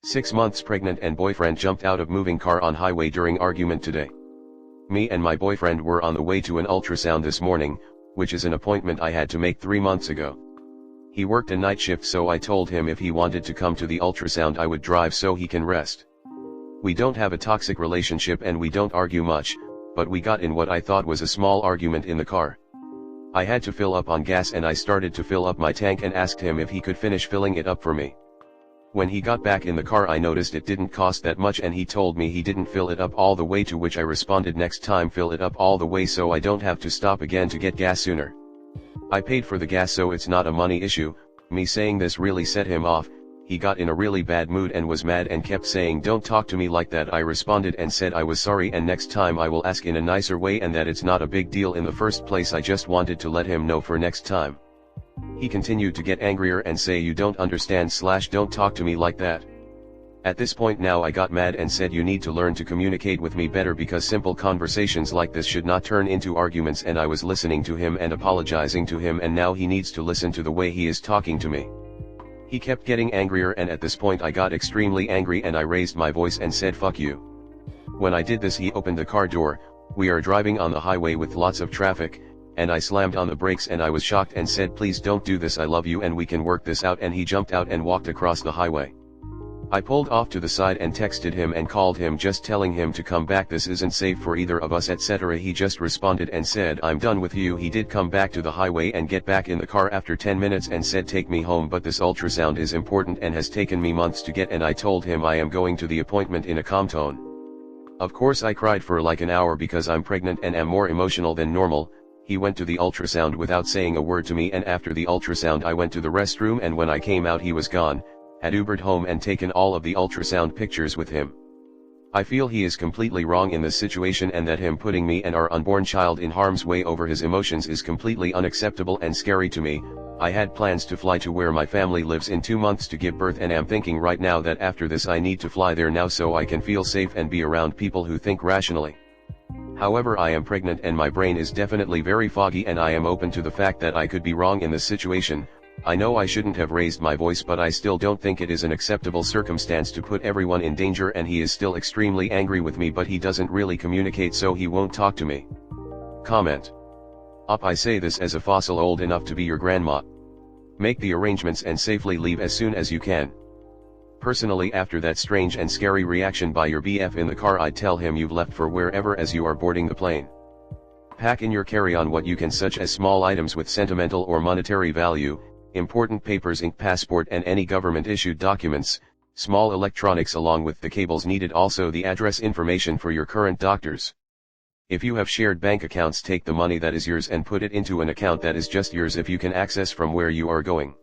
6 months pregnant and boyfriend jumped out of moving car on highway during argument today. Me and my boyfriend were on the way to an ultrasound this morning, which is an appointment I had to make 3 months ago. He worked a night shift, so I told him if he wanted to come to the ultrasound I would drive so he can rest. We don't have a toxic relationship and we don't argue much, but we got in what I thought was a small argument in the car. I had to fill up on gas and I started to fill up my tank and asked him if he could finish filling it up for me. When he got back in the car I noticed it didn't cost that much and he told me he didn't fill it up all the way, to which I responded, next time fill it up all the way so I don't have to stop again to get gas sooner. I paid for the gas so it's not a money issue. Me saying this really set him off. He got in a really bad mood and was mad and kept saying don't talk to me like that. I responded and said I was sorry and next time I will ask in a nicer way and that it's not a big deal in the first place. I just wanted to let him know for next time. He continued to get angrier and say you don't understand / don't talk to me like that. At this point now I got mad and said you need to learn to communicate with me better because simple conversations like this should not turn into arguments, and I was listening to him and apologizing to him and now he needs to listen to the way he is talking to me. He kept getting angrier and at this point I got extremely angry and I raised my voice and said fuck you. When I did this he opened the car door. We are driving on the highway with lots of traffic, and I slammed on the brakes and I was shocked and said please don't do this, I love you and we can work this out, and he jumped out and walked across the highway. I pulled off to the side and texted him and called him just telling him to come back, this isn't safe for either of us etc. He just responded and said I'm done with you. He did come back to the highway and get back in the car after 10 minutes and said take me home, but this ultrasound is important and has taken me months to get, and I told him I am going to the appointment in a calm tone. Of course I cried for like an hour because I'm pregnant and am more emotional than normal. He went to the ultrasound without saying a word to me, and after the ultrasound I went to the restroom and when I came out he was gone. Had Ubered home and taken all of the ultrasound pictures with him. I feel he is completely wrong in this situation and that him putting me and our unborn child in harm's way over his emotions is completely unacceptable and scary to me. I had plans to fly to where my family lives in 2 months to give birth and am thinking right now that after this I need to fly there now so I can feel safe and be around people who think rationally. However, I am pregnant and my brain is definitely very foggy and I am open to the fact that I could be wrong in this situation. I know I shouldn't have raised my voice, but I still don't think it is an acceptable circumstance to put everyone in danger, and he is still extremely angry with me but he doesn't really communicate so he won't talk to me. Comment. I say this as a fossil old enough to be your grandma. Make the arrangements and safely leave as soon as you can. Personally, after that strange and scary reaction by your BF in the car, I'd tell him you've left for wherever as you are boarding the plane. Pack in your carry-on what you can, such as small items with sentimental or monetary value, important papers, ink, passport and any government-issued documents, small electronics along with the cables needed, also the address information for your current doctors. If you have shared bank accounts, take the money that is yours and put it into an account that is just yours if you can access from where you are going.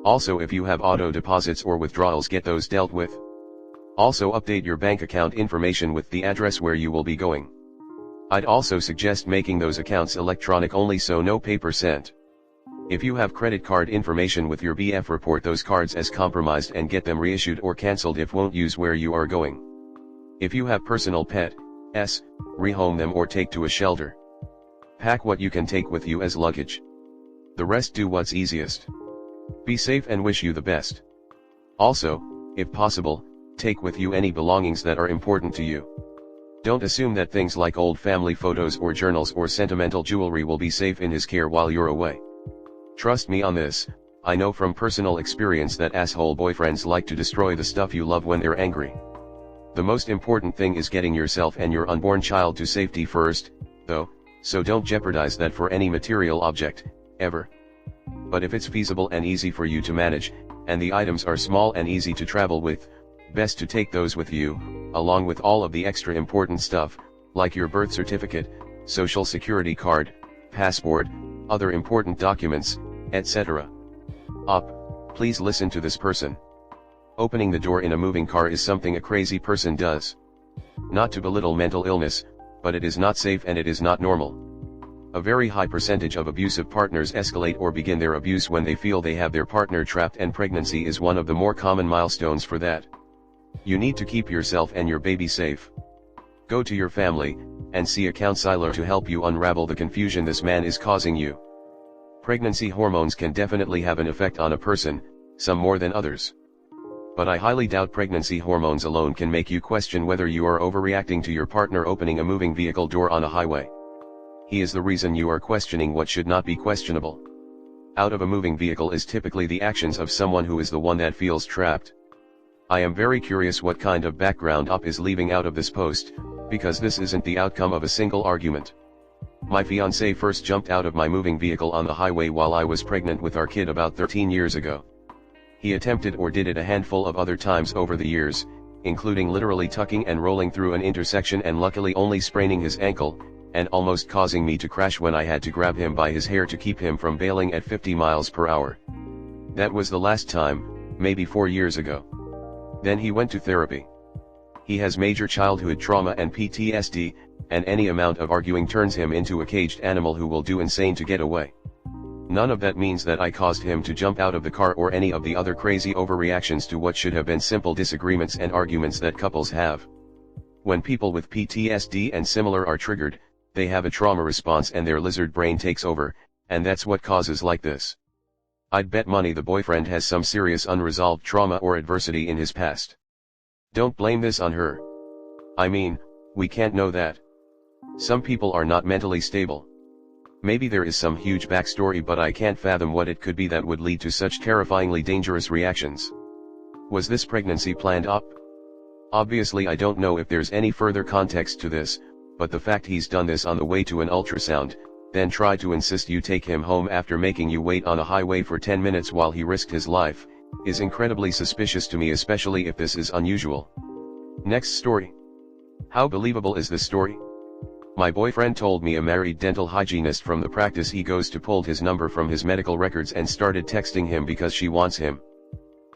Also, if you have auto deposits or withdrawals, get those dealt with. Also update your bank account information with the address where you will be going. I'd also suggest making those accounts electronic only so no paper sent. If you have credit card information with your BF, report those cards as compromised and get them reissued or cancelled if won't use where you are going. If you have personal pets, rehome them or take to a shelter. Pack what you can take with you as luggage. The rest do what's easiest. Be safe and wish you the best. Also, if possible, take with you any belongings that are important to you. Don't assume that things like old family photos or journals or sentimental jewelry will be safe in his care while you're away. Trust me on this, I know from personal experience that asshole boyfriends like to destroy the stuff you love when they're angry. The most important thing is getting yourself and your unborn child to safety first, though, so don't jeopardize that for any material object, ever. But if it's feasible and easy for you to manage, and the items are small and easy to travel with, best to take those with you, along with all of the extra important stuff, like your birth certificate, social security card, passport, other important documents, etc. Please listen to this person. Opening the door in a moving car is something a crazy person does. Not to belittle mental illness, but it is not safe and it is not normal. A very high percentage of abusive partners escalate or begin their abuse when they feel they have their partner trapped, and pregnancy is one of the more common milestones for that. You need to keep yourself and your baby safe. Go to your family, and see a counselor to help you unravel the confusion this man is causing you. Pregnancy hormones can definitely have an effect on a person, some more than others. But I highly doubt pregnancy hormones alone can make you question whether you are overreacting to your partner opening a moving vehicle door on a highway. He is the reason you are questioning what should not be questionable. Out of a moving vehicle is typically the actions of someone who is the one that feels trapped. I am very curious what kind of background Up is leaving out of this post, because this isn't the outcome of a single argument. My fiancé first jumped out of my moving vehicle on the highway while I was pregnant with our kid about 13 years ago. He attempted or did it a handful of other times over the years, including literally tucking and rolling through an intersection and luckily only spraining his ankle, and almost causing me to crash when I had to grab him by his hair to keep him from bailing at 50 miles per hour. That was the last time, maybe 4 years ago. Then he went to therapy. He has major childhood trauma and PTSD, and any amount of arguing turns him into a caged animal who will do insane to get away. None of that means that I caused him to jump out of the car or any of the other crazy overreactions to what should have been simple disagreements and arguments that couples have. When people with PTSD and similar are triggered, they have a trauma response and their lizard brain takes over, and that's what causes like this. I'd bet money the boyfriend has some serious unresolved trauma or adversity in his past. Don't blame this on her. I mean, we can't know that. Some people are not mentally stable. Maybe there is some huge backstory, but I can't fathom what it could be that would lead to such terrifyingly dangerous reactions. Was this pregnancy planned up? Obviously I don't know if there's any further context to this, but the fact he's done this on the way to an ultrasound, then tried to insist you take him home after making you wait on a highway for 10 minutes while he risked his life, is incredibly suspicious to me, especially if this is unusual. Next story. How believable is this story? My boyfriend told me a married dental hygienist from the practice he goes to pulled his number from his medical records and started texting him because she wants him.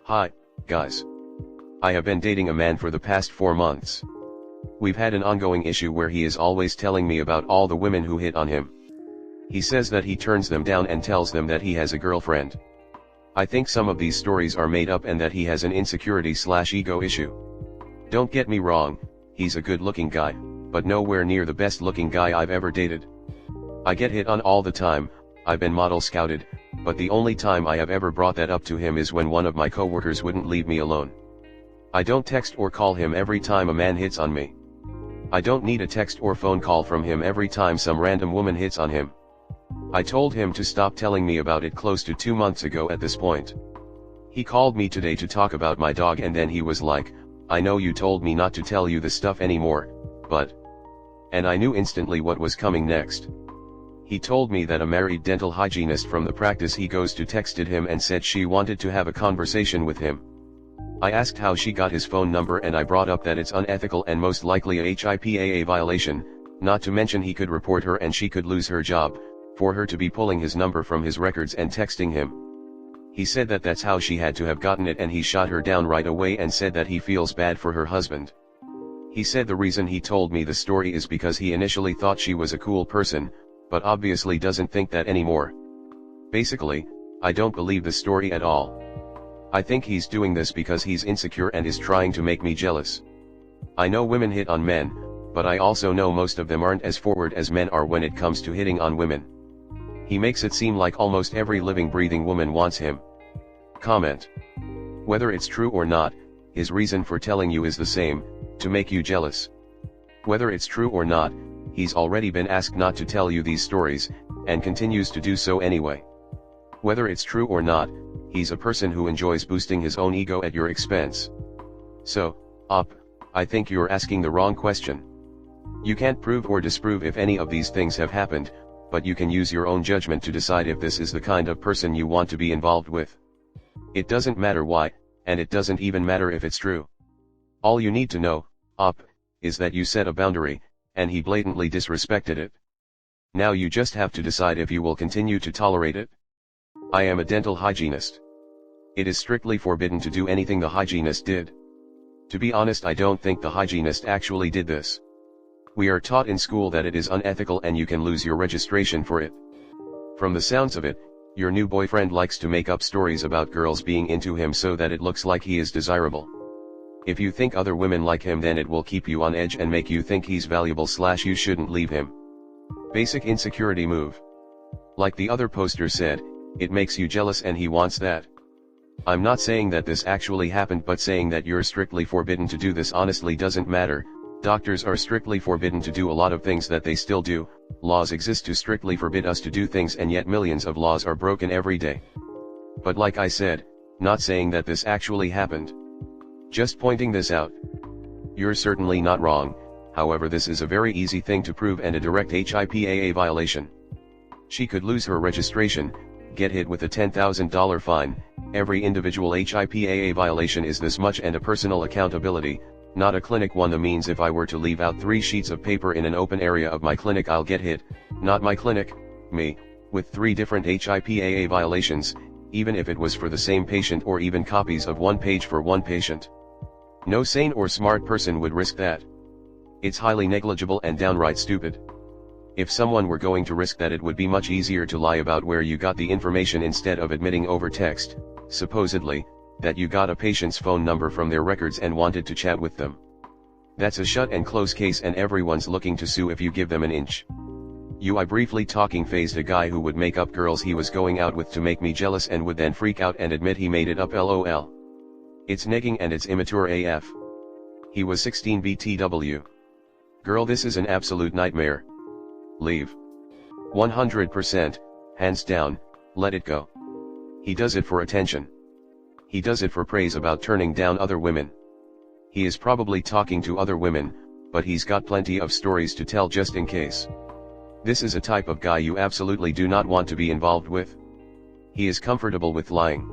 Hi, guys. I have been dating a man for the past 4 months. We've had an ongoing issue where he is always telling me about all the women who hit on him. He says that he turns them down and tells them that he has a girlfriend. I think some of these stories are made up and that he has an insecurity/ego issue. Don't get me wrong, he's a good-looking guy, but nowhere near the best-looking guy I've ever dated. I get hit on all the time, I've been model scouted, but the only time I have ever brought that up to him is when one of my coworkers wouldn't leave me alone. I don't text or call him every time a man hits on me. I don't need a text or phone call from him every time some random woman hits on him. I told him to stop telling me about it close to 2 months ago at this point. He called me today to talk about my dog and then he was like, I know you told me not to tell you this stuff anymore, but... And I knew instantly what was coming next. He told me that a married dental hygienist from the practice he goes to texted him and said she wanted to have a conversation with him. I asked how she got his phone number and I brought up that it's unethical and most likely a HIPAA violation, not to mention he could report her and she could lose her job, for her to be pulling his number from his records and texting him. He said that that's how she had to have gotten it and he shot her down right away and said that he feels bad for her husband. He said the reason he told me the story is because he initially thought she was a cool person, but obviously doesn't think that anymore. Basically, I don't believe the story at all. I think he's doing this because he's insecure and is trying to make me jealous. I know women hit on men, but I also know most of them aren't as forward as men are when it comes to hitting on women. He makes it seem like almost every living breathing woman wants him. Comment. Whether it's true or not, his reason for telling you is the same, to make you jealous. Whether it's true or not, he's already been asked not to tell you these stories, and continues to do so anyway. Whether it's true or not, he's a person who enjoys boosting his own ego at your expense. So, I think you're asking the wrong question. You can't prove or disprove if any of these things have happened, but you can use your own judgment to decide if this is the kind of person you want to be involved with. It doesn't matter why, and it doesn't even matter if it's true. All you need to know, is that you set a boundary, and he blatantly disrespected it. Now you just have to decide if you will continue to tolerate it. I am a dental hygienist. It is strictly forbidden to do anything the hygienist did. To be honest, I don't think the hygienist actually did this. We are taught in school that it is unethical and you can lose your registration for it. From the sounds of it, your new boyfriend likes to make up stories about girls being into him so that it looks like he is desirable. If you think other women like him, then it will keep you on edge and make you think he's valuable/you shouldn't leave him. Basic insecurity move. Like the other poster said, it makes you jealous and he wants that. I'm not saying that this actually happened, but saying that you're strictly forbidden to do this honestly doesn't matter. Doctors are strictly forbidden to do a lot of things that they still do. Laws exist to strictly forbid us to do things, and yet millions of laws are broken every day. But like I said, not saying that this actually happened. Just pointing this out. You're certainly not wrong, however this is a very easy thing to prove and a direct HIPAA violation. She could lose her registration, get hit with a $10,000 fine. Every individual HIPAA violation is this much, and a personal accountability, not a clinic one. The means if I were to leave out 3 sheets of paper in an open area of my clinic, I'll get hit, not my clinic, me, with 3 different HIPAA violations, even if it was for the same patient or even copies of 1 page for 1 patient. No sane or smart person would risk that. It's highly negligible and downright stupid. If someone were going to risk that, it would be much easier to lie about where you got the information instead of admitting over text, supposedly, that you got a patient's phone number from their records and wanted to chat with them. That's a shut and close case, and everyone's looking to sue if you give them an inch. I briefly talking phased a guy who would make up girls he was going out with to make me jealous and would then freak out and admit he made it up, lol. It's negging and it's immature AF. He was 16 BTW. Girl, this is an absolute nightmare. Leave. 100%, hands down, let it go. He does it for attention. He does it for praise about turning down other women. He is probably talking to other women, but he's got plenty of stories to tell just in case. This is a type of guy you absolutely do not want to be involved with. He is comfortable with lying.